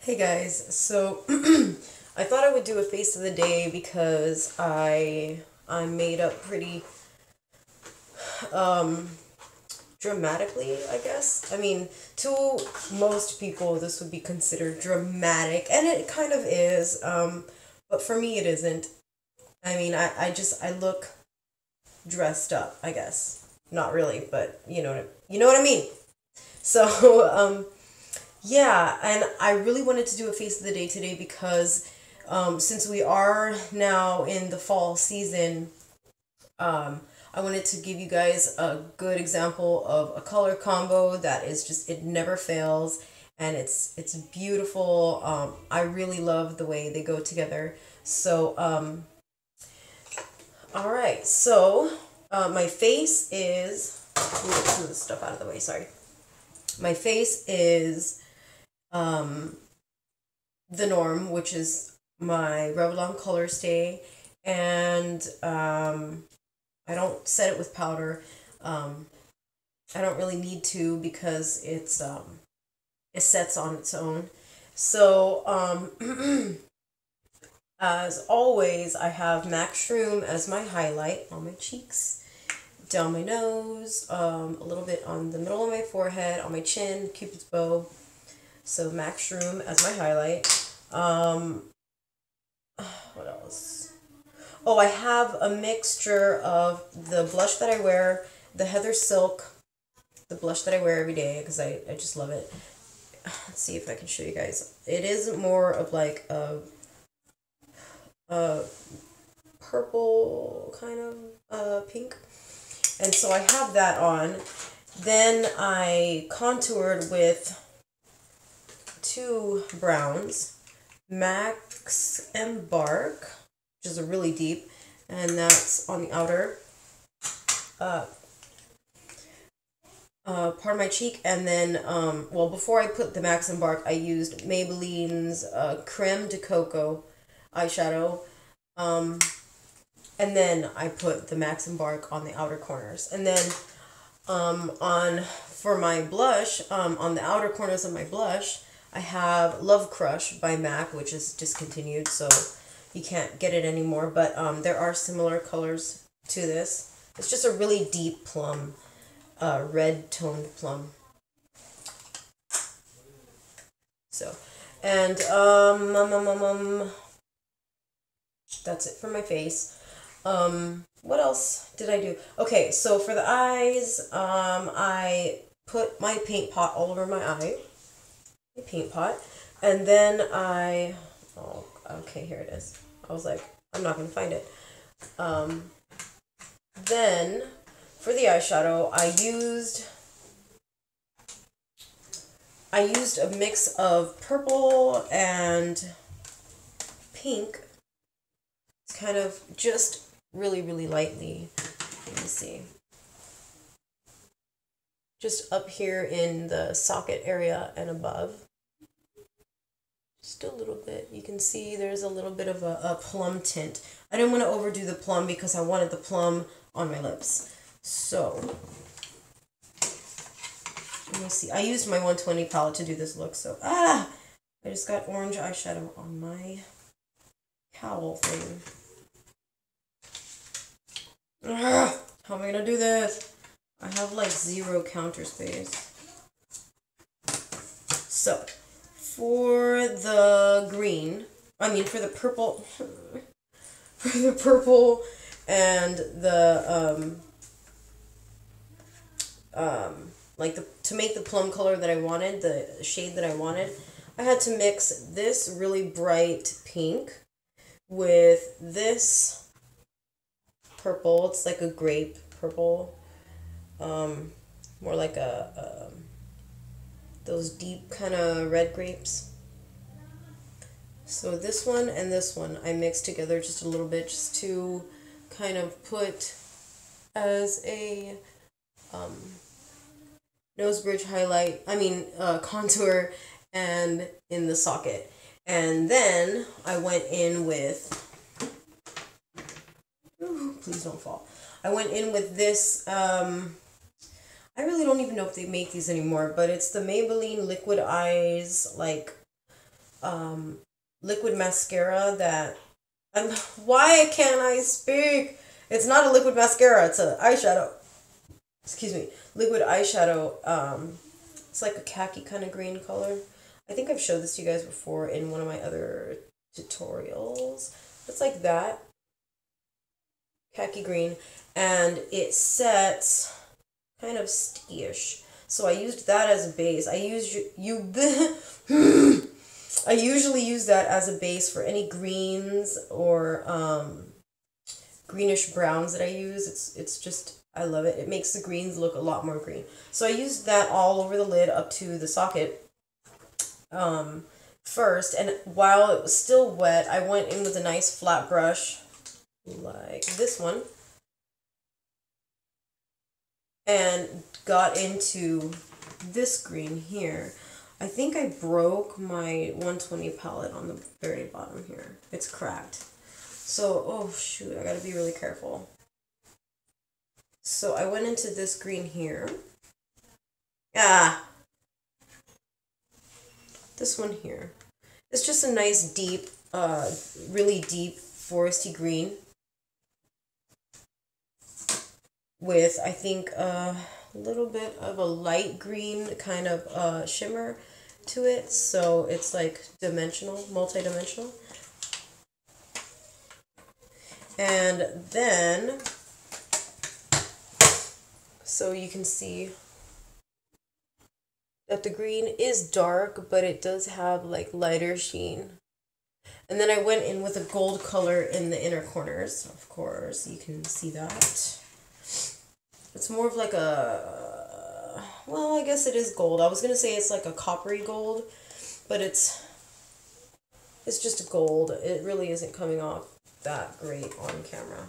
Hey guys, so I thought I would do a face of the day because I'm made up pretty um dramatically, I guess. I mean, to most people this would be considered dramatic, and it kind of is, but for me it isn't. I mean, I look dressed up, I guess. Not really, but you know what I mean. So, yeah, and I really wanted to do a face of the day today because since we are now in the fall season, I wanted to give you guys a good example of a color combo that is just, it never fails, and it's beautiful. I really love the way they go together. So, all right, so my face is, let me get some of this stuff out of the way, sorry. My face is the norm, which is my Revlon Color Stay, and I don't set it with powder. I don't really need to because it sets on its own. So as always, I have MAC Shroom as my highlight on my cheeks, down my nose, a little bit on the middle of my forehead, on my chin, Cupid's bow. So MAC Shroom as my highlight. What else? Oh, I have a mixture of the blush that I wear, the Heather Silk, the blush that I wear every day because I just love it. Let's see if I can show you guys. It is more of like a purple kind of pink. And so I have that on. Then I contoured with two browns, Max Embark, which is a really deep, and that's on the outer part of my cheek. And then, well, before I put the Max Embark, I used Maybelline's Creme de Coco eyeshadow, and then I put the Max Embark on the outer corners. And then for my blush, on the outer corners of my blush, I have Love Crush by MAC, which is discontinued, so you can't get it anymore, but there are similar colors to this. It's just a really deep plum, red toned plum. So, and that's it for my face. What else did I do? Okay, so for the eyes, I put my paint pot all over my eye. Paint pot, and then oh, okay, here it is. I was like, I'm not gonna find it. Then for the eyeshadow, I used a mix of purple and pink. It's kind of just really lightly. Let me see. Just up here in the socket area and above. Just a little bit. You can see there's a little bit of a plum tint. I didn't want to overdo the plum because I wanted the plum on my lips. So, let me see. I used my 120 palette to do this look, so, I just got orange eyeshadow on my cowl thing. How am I going to do this? I have like 0 counter space. So, for the green, for the purple, for the purple and the, to make the plum color that I wanted, the shade that I wanted, I had to mix this really bright pink with this purple. It's like a grape purple, more like those deep kind of red grapes. So this one and this one I mixed together just a little bit, just to kind of put as a nose bridge highlight, contour, and in the socket. And then I went in with, please don't fall. I went in with this, I really don't even know if they make these anymore, but it's the Maybelline Liquid Eyes, like, liquid mascara that why can't I speak? It's not a liquid mascara, it's an eyeshadow. Excuse me. Liquid eyeshadow. It's like a khaki kind of green color. I think I've showed this to you guys before in one of my other tutorials. It's like that. Khaki green. And it sets kind of stitchish. So I used that as a base. I usually use that as a base for any greens or greenish browns that I use. It's just, I love it. It makes the greens look a lot more green. So I used that all over the lid up to the socket first. And while it was still wet, I went in with a nice flat brush like this one and got into this green here. I think I broke my 120 palette on the very bottom here. It's cracked. So, oh shoot, I gotta be really careful. So I went into this green here. This one here. It's just a nice deep, really deep foresty green. With, I think, a little bit of a light green kind of shimmer to it. So it's like dimensional, multi-dimensional. And then, so you can see that the green is dark, but it does have like lighter sheen. And then I went in with a gold color in the inner corners. Of course, you can see that. It's more of like a, well, I guess it is gold. I was going to say it's like a coppery gold, but it's just a gold. It really isn't coming off that great on camera,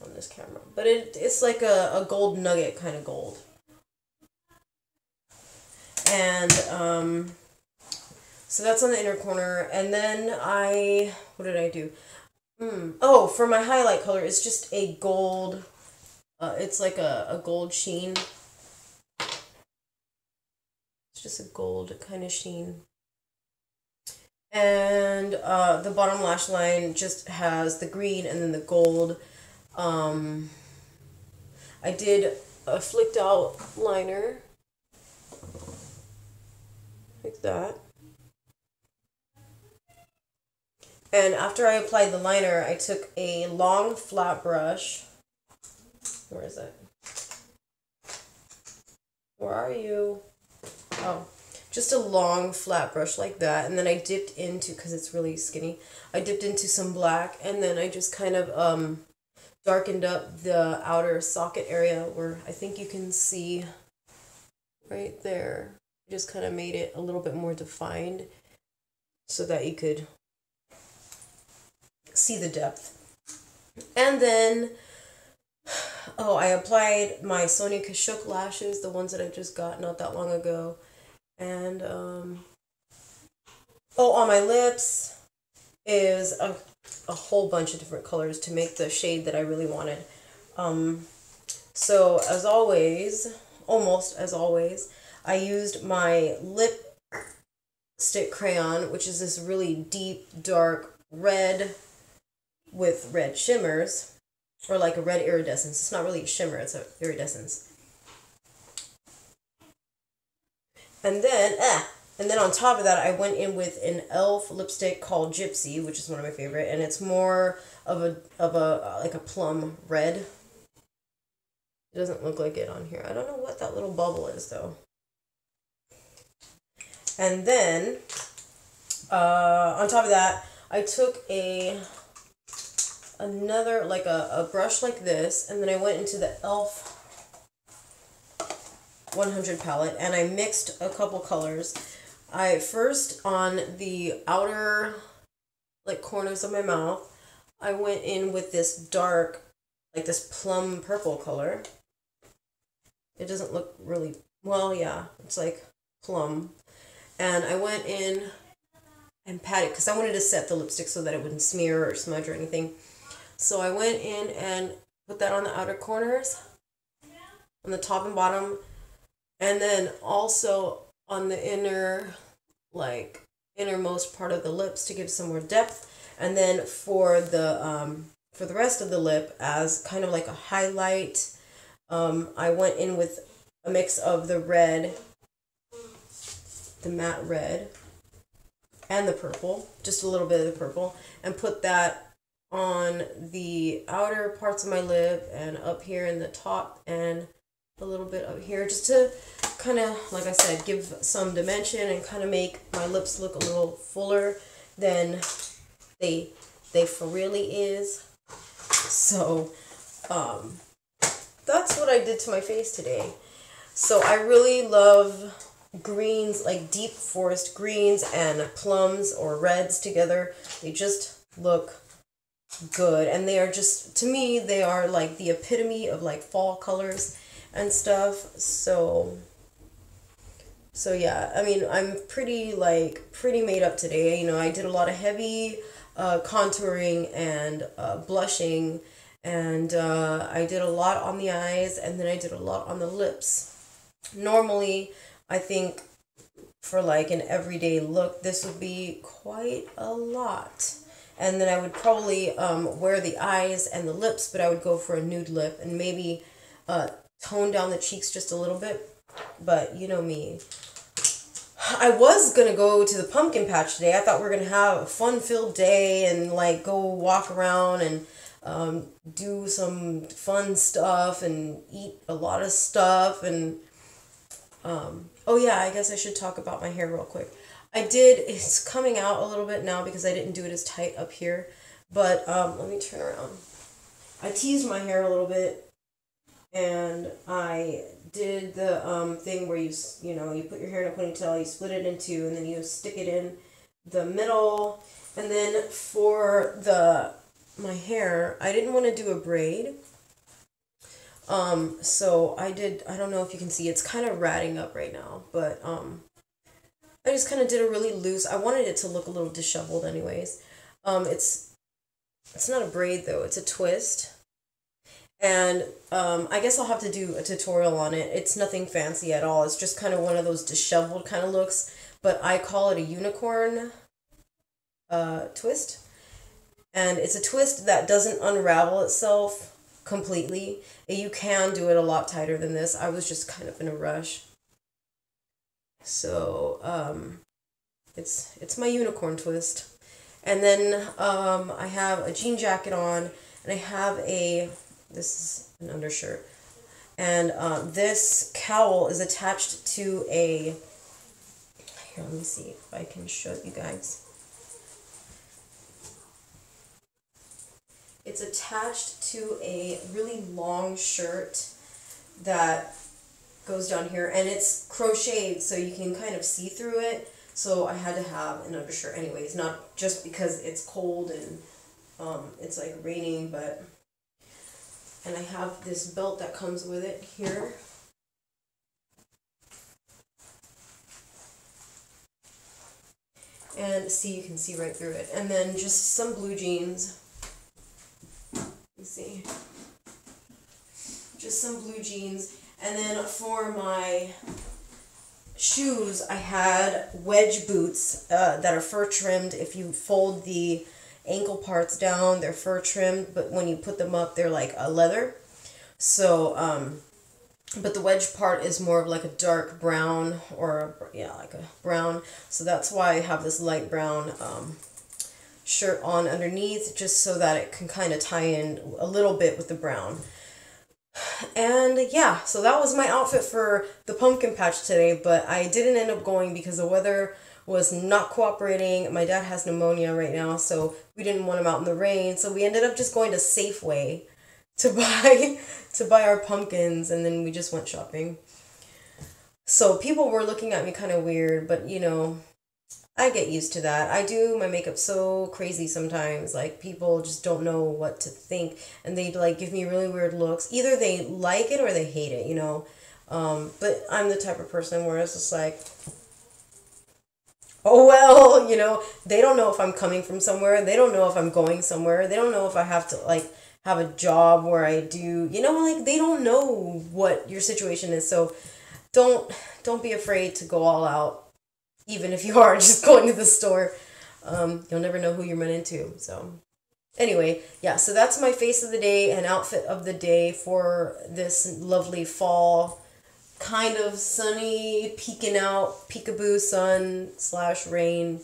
on this camera. But it's like a gold nugget kind of gold. And so that's on the inner corner. And then what did I do? Oh, for my highlight color, it's just a gold. It's like a gold sheen. It's just a gold kind of sheen. And the bottom lash line just has the green and then the gold. I did a flicked out liner. Like that. And after I applied the liner, I took a long flat brush. Where is it? Where are you? Oh, just a long flat brush like that. And then I dipped into, because it's really skinny, I dipped into some black. And then I just kind of darkened up the outer socket area where I think you can see right there. Just kind of made it a little bit more defined so that you could see the depth. And then, oh, I applied my Sonia Kashuk lashes, the ones that I just got not that long ago. And, oh, on my lips is a whole bunch of different colors to make the shade that I really wanted. So, as always, almost as always, I used my lipstick crayon, which is this really deep, dark red with red shimmers, or like a red iridescence. It's not really a shimmer, it's an iridescence. And then on top of that, I went in with an e.l.f. lipstick called Gypsy, which is one of my favorite, and it's more of a like a plum red. It doesn't look like it on here. I don't know what that little bubble is though. And then, on top of that, I took another, like a brush like this, and then I went into the e.l.f. 100 palette, and I mixed a couple colors. I first, on the outer, like, corners of my mouth, I went in with this dark, like this plum purple color. It doesn't look really, well, yeah, it's like plum. And I went in and patted, because I wanted to set the lipstick so that it wouldn't smear or smudge or anything. So I went in and put that on the outer corners, on the top and bottom, and then also on the inner, like, innermost part of the lips to give some more depth. And then for the rest of the lip as kind of like a highlight, I went in with a mix of the red, the matte red, and the purple, just a little bit of the purple, and put that on the outer parts of my lip and up here in the top and a little bit up here, just to kind of, like I said, give some dimension and kind of make my lips look a little fuller than they for really is. So that's what I did to my face today. So I really love greens, like deep forest greens and plums or reds together. They just look good, and they are just, to me, they are like the epitome of like fall colors and stuff. So yeah, I mean, I'm pretty made up today. You know, I did a lot of heavy contouring and blushing, and I did a lot on the eyes, and then I did a lot on the lips. Normally, I think for like an everyday look, this would be quite a lot. And then I would probably wear the eyes and the lips, but I would go for a nude lip and maybe tone down the cheeks just a little bit. But you know me. I was going to go to the pumpkin patch today. I thought we were going to have a fun-filled day and like go walk around and do some fun stuff and eat a lot of stuff. And oh yeah, I guess I should talk about my hair real quick. It's coming out a little bit now because I didn't do it as tight up here. But let me turn around. I teased my hair a little bit, and I did the thing where you put your hair in a ponytail, you split it in two, and then you stick it in the middle. And then for my hair, I didn't want to do a braid. So I don't know if you can see, it's kind of ratting up right now, but I just kind of did a really loose, I wanted it to look a little disheveled anyways. It's not a braid though, it's a twist. And I guess I'll have to do a tutorial on it. It's nothing fancy at all. It's just kind of one of those disheveled kind of looks, but I call it a unicorn twist. And it's a twist that doesn't unravel itself completely. You can do it a lot tighter than this. I was just kind of in a rush. So it's my unicorn twist. And then I have a jean jacket on, and I have this is an undershirt, and this cowl is attached to here, let me see if I can show you guys. It's attached to a really long shirt that goes down here, and it's crocheted so you can kind of see through it. So I had to have an undershirt anyways, not just because it's cold and it's like raining, but, and I have this belt that comes with it here. And see, you can see right through it. And then just some blue jeans. You see, just some blue jeans. And then for my shoes, I had wedge boots that are fur trimmed. If you fold the ankle parts down, they're fur trimmed, but when you put them up, they're like a leather. So but the wedge part is more of like a dark brown, or like a brown. So that's why I have this light brown shirt on underneath, just so that it can kind of tie in a little bit with the brown. And yeah, so that was my outfit for the pumpkin patch today, but I didn't end up going because the weather was not cooperating. My dad has pneumonia right now, so we didn't want him out in the rain, so we ended up just going to Safeway to buy our pumpkins, and then we just went shopping. So people were looking at me kind of weird, but you know, I get used to that. I do my makeup so crazy sometimes. Like, people just don't know what to think, and they like give me really weird looks. Either they like it or they hate it, you know. But I'm the type of person where it's just like, oh well, you know, they don't know if I'm coming from somewhere. They don't know if I'm going somewhere. They don't know if I have to like have a job where I do, you know, like they don't know what your situation is. So don't be afraid to go all out. even if you are just going to the store. You'll never know who you're run into. So anyway, yeah, so that's my face of the day and outfit of the day for this lovely fall, kind of sunny, peeking out, peekaboo sun slash rain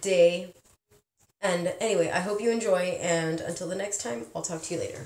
day. And anyway, I hope you enjoy, and until the next time, I'll talk to you later.